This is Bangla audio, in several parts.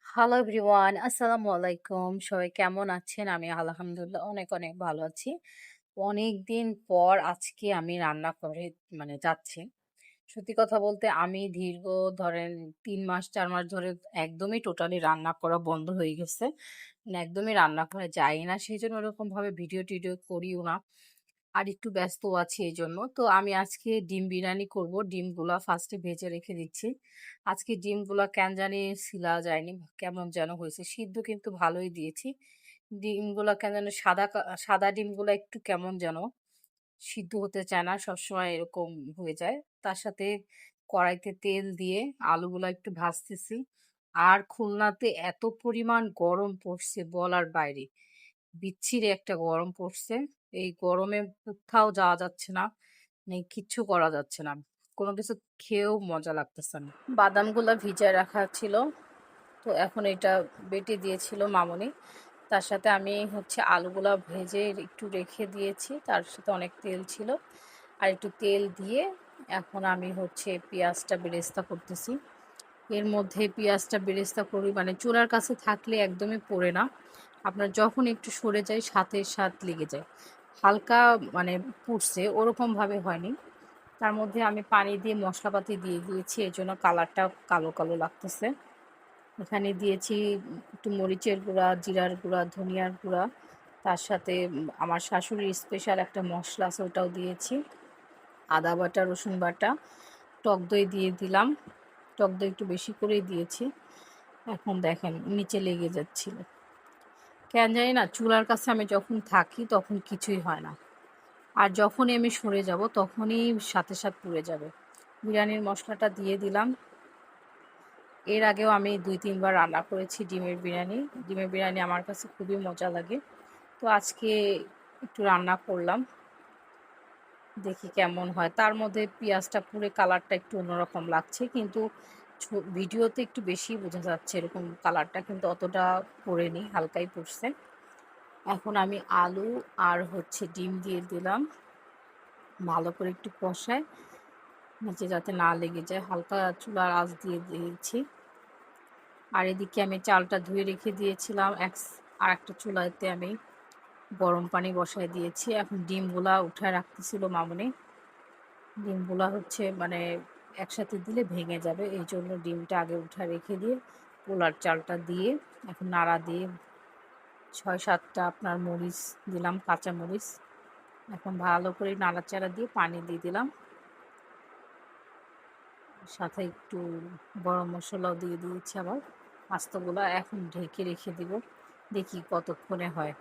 হ্যালো এভরিওয়ান, আসসালামু আলাইকুম। সবাই কেমন আছেন? আমি আলহামদুলিল্লাহ অনেক অনেক ভালো আছি। অনেকদিন পর আজকে আমি রান্না করে যাচ্ছি। সত্যি কথা বলতে আমি দীর্ঘ ধরেন ৩ মাস ৪ মাস ধরে একদমই টোটালি রান্না করা বন্ধ হয়ে গেছে। একদমই রান্নাঘরে যাই না। সেজন্য ওরকমভাবে ভিডিও-টিডিও করিও না। আর একটু ব্যস্ত আছি এজন্য। তো আমি আজকে ডিম বিরিয়ানি করব। ডিমগুলা ফার্স্টে ভেজে রেখে দিচ্ছি। আজকে ডিমগুলা কেন জানি ছিলা যায়নি। কেমন যেন হয়েছে। সিদ্ধ কিন্তু ভালোই দিয়েছি। ডিমগুলা কেন যেন সাদা ডিমগুলা একটু কেমন যেন সিদ্ধ হতে চায় না। সবসময় এরকম হয়ে যায়। তার সাথে কড়াইতে তেল দিয়ে আলুগুলা একটু ভাজতেছি। আর খুলনাতে এত পরিমাণ গরম পড়ছে বলার বাইরে। বিচ্ছিরি একটা গরম পড়ছে। এই গরমে কোথাও যাওয়া যাচ্ছে না। কিচ্ছু করা যাচ্ছে না। কোনো কিছু খেয়েও মজা লাগতেছে না। বাদামগুলা ভিজায় রাখা ছিল। তো এখন এটা বেটে দিয়েছিল মামুনি। তার সাথে আমি আলুগুলা ভেজে একটু রেখে দিয়েছি। তার সাথে অনেক তেল ছিল। আর একটু তেল দিয়ে এখন আমি পেঁয়াজটা বেরেস্তা করতেছি। এর মধ্যে পেঁয়াজটা বেরেস্তা করি চুলার কাছে থাকলে একদমই পড়ে না। আপনার যখন একটু সরে যায় সাথে সাথ লেগে যায়। হালকা পুড়ছে ওরকমভাবে হয়নি। তার মধ্যে আমি পানি দিয়ে মশলাপাতি দিয়ে দিয়েছি। এজন্য কালারটা কালো কালো লাগতেছে। এখানে দিয়েছি একটু মরিচের গুঁড়া, জিরার গুঁড়া, ধনিয়ার গুঁড়া। তার সাথে আমার শাশুড়ির স্পেশাল একটা মশলা আছে ওটাও দিয়েছি। আদা বাটা, রসুন বাটা, টক দই দিয়ে দিলাম। টক দই একটু বেশি করেই দিয়েছি। এখন দেখেন নিচে লেগে যাচ্ছিল। কেন জানি না চুলার কাছে আমি যখন থাকি তখন কিছুই হয় না। আর যখনই আমি সরে যাব তখনই সাথে সাথে পুড়ে যাবে। বিরিয়ানির মশলাটা দিয়ে দিলাম। এর আগেও আমি ২-৩ বার রান্না করেছি ডিমের বিরিয়ানি। ডিমের বিরিয়ানি আমার কাছে খুবই মজা লাগে। তো আজকে একটু রান্না করলাম। দেখি কেমন হয়। তার মধ্যে পেঁয়াজটা পুড়ে কালারটা একটু অন্যরকম লাগছে। কিন্তু ভিডিওতে একটু বেশি বোঝা যাচ্ছে এরকম কালারটা, কিন্তু অতটা পড়েনি, হালকাই পড়ছে। এখন আমি আলু আর ডিম দিয়ে দিলাম। ভালো করে একটু কষায় নিচে যাতে না লেগে যায়, হালকা চুলার আঁচ দিয়ে দিয়েছি। আর এদিকে আমি চালটা ধুয়ে রেখে দিয়েছিলাম। আর একটা চুলাতে আমি গরম পানি বসায় দিয়েছি। এখন ডিমগুলা উঠায় রাখতেছিল মামুনি। ডিমগুলা একসাথে দিলে ভেঙে যাবে। এই জন্য ডিমটা আগে উঠায় রেখে দিয়ে পোলার চালটা দিয়ে এখন নাড়া দিয়ে ৬-৭টা আপনার মরিচ দিলাম, কাঁচা মরিচ। এখন ভালো করে নাড়াচাড়া দিয়ে পানি দিয়ে দিলাম। সাথে একটু গরম মশলাও দিয়ে দিয়েছি আবার আস্তগুলা। এখন ঢেকে রেখে দিব, দেখি কতক্ষণে হয়।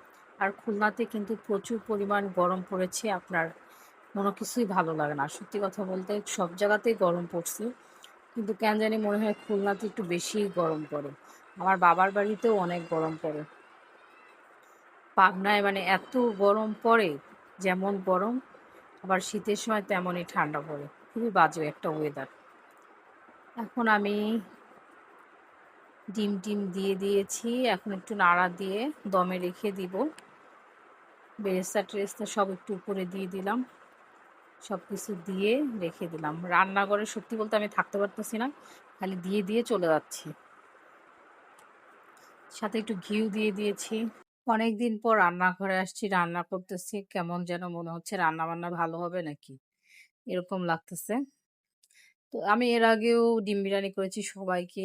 আর খুলনাতে কিন্তু প্রচুর পরিমাণ গরম পড়েছে, আপনার কোনো কিছুই ভালো লাগে না। সত্যি কথা বলতে সব জায়গাতেই গরম পড়ছে, কিন্তু কেন জানি মনে হয় খুলনাতে একটু বেশিই গরম পড়ে। আমার বাবার বাড়িতেও অনেক গরম পড়ে। পাবনায় এত গরম পড়ে, যেমন গরম আবার শীতের সময় তেমনই ঠান্ডা পড়ে। খুবই বাজে একটা ওয়েদার। এখন আমি ডিম দিয়ে দিয়েছি। এখন একটু নাড়া দিয়ে দমে রেখে দিব। বেরেস্তা সব একটু উপরে দিয়ে দিলাম। সব কিছু দিয়ে রেখে দিলাম। রান্নাঘরে সত্যি বলতে আমি থাকতে পারতেছি না, খালি দিয়ে দিয়ে চলে যাচ্ছি। সাথে একটু ঘিউ দিয়ে দিয়েছি। অনেকদিন পর রান্নাঘরে আসছি, রান্না করতেছি। কেমন যেন মনে হচ্ছে রান্না বান্না ভালো হবে নাকি এরকম লাগতেছে। তো আমি এর আগেও ডিম বিরিয়ানি করেছি, সবাইকে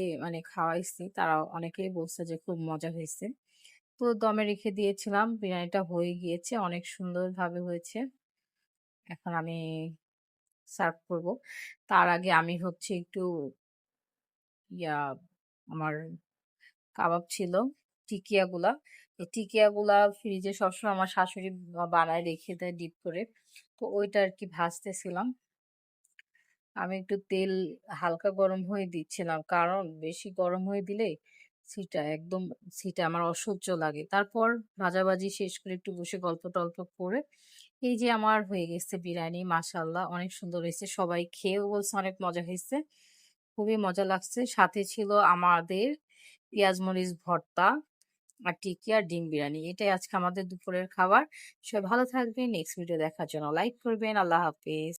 খাওয়াইছি। তারা অনেকেই বলছে যে খুব মজা হয়েছে। তো দমে রেখে দিয়েছিলাম। বিরিয়ানিটা হয়ে গিয়েছে, অনেক সুন্দরভাবে হয়েছে। এখন আমি সার্ভ করব। তার আগে আমি একটু ইয়া আমার কাবাব ছিল, টিকিয়াগুলা। এই টিকিয়াগুলা ফ্রিজে সবসময় আমার শাশুড়ি বানায় রেখে দেয় ডিপ করে। তো ওইটা আরকি ভাজতেছিলাম। আমি একটু তেল হালকা গরম হয়ে দিচ্ছিলাম, কারণ বেশি গরম হয়ে দিলে ছিটা আমার অসহ্য লাগে। তারপর ভাজাভাজি শেষ করে একটু বসে গল্প টল্প করে এই যে আমার হয়ে গেছে বিরিয়ানি। মাশাআল্লাহ অনেক সুন্দর হয়েছে। সবাই খেয়েও বলছে অনেক মজা হয়েছে, খুবই মজা লাগছে। সাথে ছিল আমাদের পেঁয়াজ মরিচ ভর্তা আর টিকিয়া ডিম বিরিয়ানি। এটাই আজকে আমাদের দুপুরের খাবার। সবাই ভালো থাকবেন। নেক্সট ভিডিও দেখার জন্য লাইক করবেন। আল্লাহ হাফেজ।